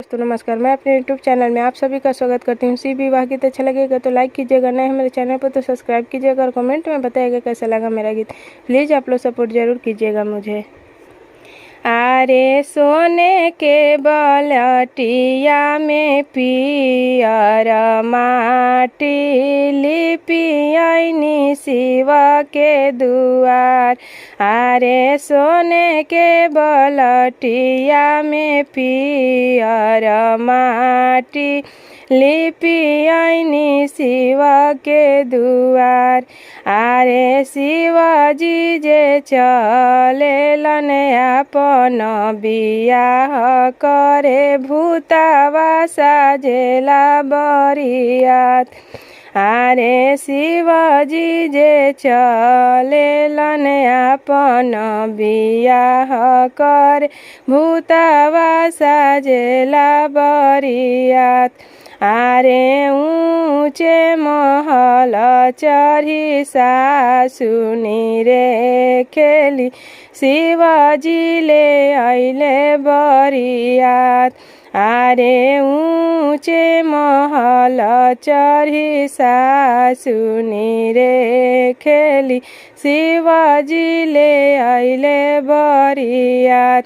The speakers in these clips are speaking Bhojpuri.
दोस्तों नमस्कार। मैं अपने YouTube चैनल में आप सभी का स्वागत करती हूँ। सी विवाह गीत अच्छा लगेगा तो लाइक कीजिएगा, नए हमारे चैनल पर तो सब्सक्राइब कीजिएगा और कमेंट में बताइएगा कैसा लगा मेरा गीत। प्लीज़ आप लोग सपोर्ट ज़रूर कीजिएगा मुझे। आरे सोने के बलटिया में पियर माटी लिपियनी शिव के दुआर। आरे सोने के बलटिया में पियर माटी लिपियनी शिव के दुआर। आरे शिवजी जे चलेलन अपन बियाह करे भूतावा साजेला बरियात। आरे शिवजी जे चलेलन अपन बियाह करे भूतावा साजेला बरियात। आरे ऊँचे महल चढ़ी सासुनी रे खेली शिवजी ले अइले बरियात। आरे ऊँचे महल चढ़ी सासुनी रे खेली शिवजी ले अइले बरियात।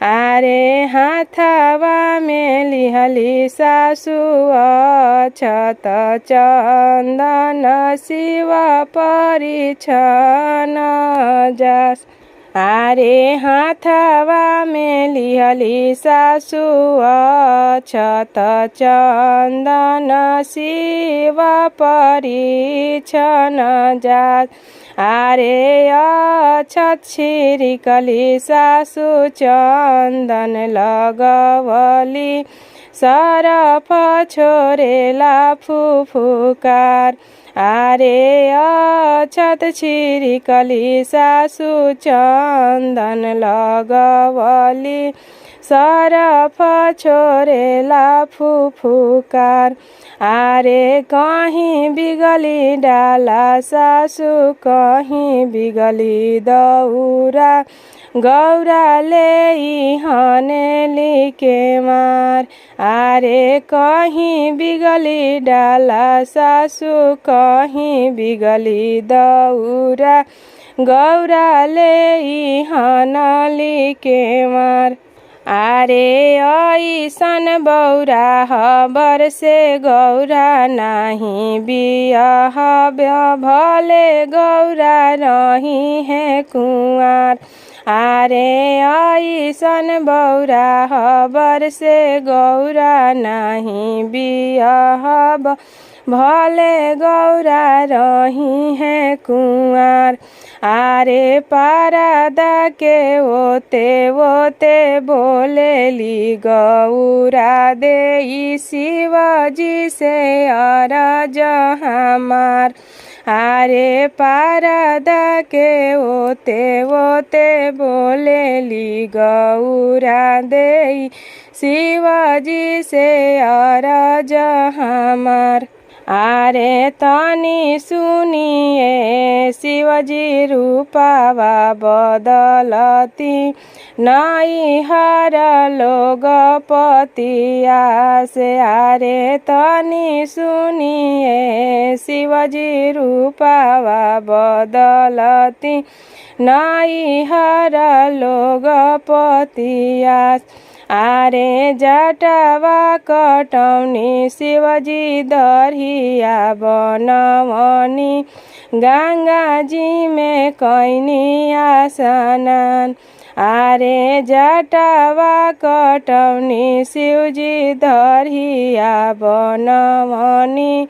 आरे हाथवा में लिहली सासु अक्षत चंदन शिव परिछन जास। आरे हाथवा में लिहली सासु अक्षत चंदन शिव परिछन जास। आरे अक्षत छिड़कली सासु चंदन लगवली सरफ छोरेला फुफुकार। आरे अक्षत छिड़कली सासु चंदन लगवली सरफ छोरेला फुफुकार। आरे कहीं बिगली डाला सासु कहीं बिगली दौरा गौरा ले हनेली के मार। आरे कहीं बिगली डाला सासु कहीं बिगली दौरा गौरा ले हनली के मार। आरे ऐसन बौरा हबर से गौरा नहीं बियाह भले गौरा रही है कुंवार। आरे ऐसन बौरा हबर से गौरा नहीं बियाह भले गौरा रही है कुंवार। आरे पारदा के ओते ओते बोलेली गौरा दे शिवजी से अरज हमार। आरे पारदा के ओते ओते बोलेली गौरा दे शिवजी से अरज हमार। आरे तनी सुनिए शिवजी रूपावा बदलती नई हर लोग पतिया से। आरे तनी सुनिए शिवजी रूपावा बदलती नई हर लोग पतिया। आरे जटवा कटौनी शिवजी दरिया बनवनी गंगा जी में कैनी स्नान। आरे जटवा कटौनी शिवजी दरिया बनवनी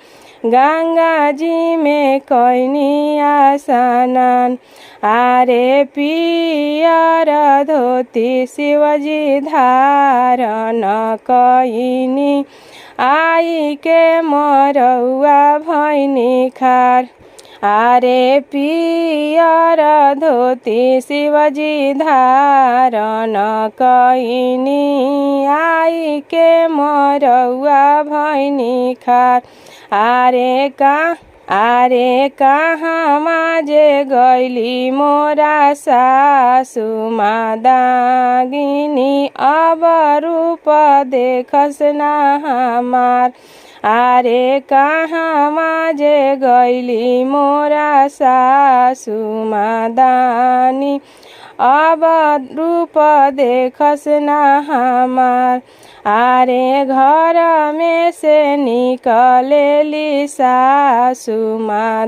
गंगा जी में कैनी स्नान। आरे पियर धोती शिवजी धारण कैनी आई के मरौआ भैनी खार। आरे पियर धोती शिवजी धारण कैनी आई के मरौआ भैनी खार। आरे आरे कहाँ जे गैली मोरा सासु दागिनी, अब रूप देखस ना हमार। आरे कहाँ जे गैली मोरा सासु दानी, अब रूप देखस ना हमार। आरे घर में से निकलेली सासु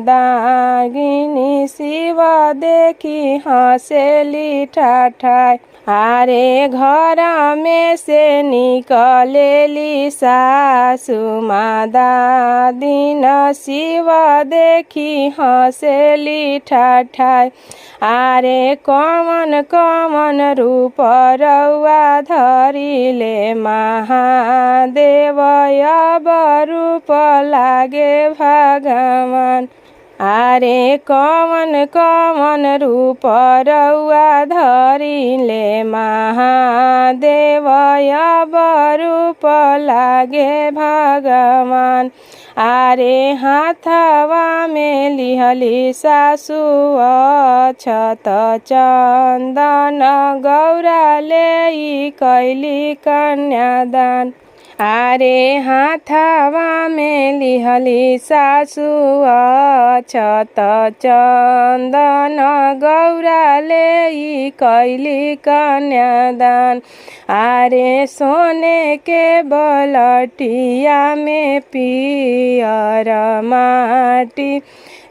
दागिनी, शिव देखी हंसेली ठाठाई। आरे घर में से निकलेली सासु दागिनी, शिव देखी हंसेली ठाठाई। आरे कमन कमन रूप रउआ धरिले महादेव, अब रूप लागे भगवान। आरे कमन कमन रूप रउआ धरिले महादेव, अब रूप लागे भगवान। आरे हाथवा में लिहली सासु अक्षत चंदन, गौरा ले कैली कन्यादान। आरे हाथवा में लिहली सासु अक्षत चंदन, गौरा ले कैली कन्यादान। आरे सोने के बलटिया में पियर माटी,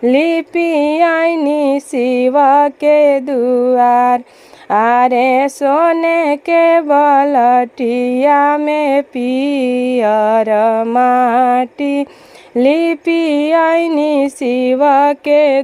लिपि आईनी शिव के दुआर। आरे सोने के बलटिया में पियर माटी, लिपि आईनी शिव के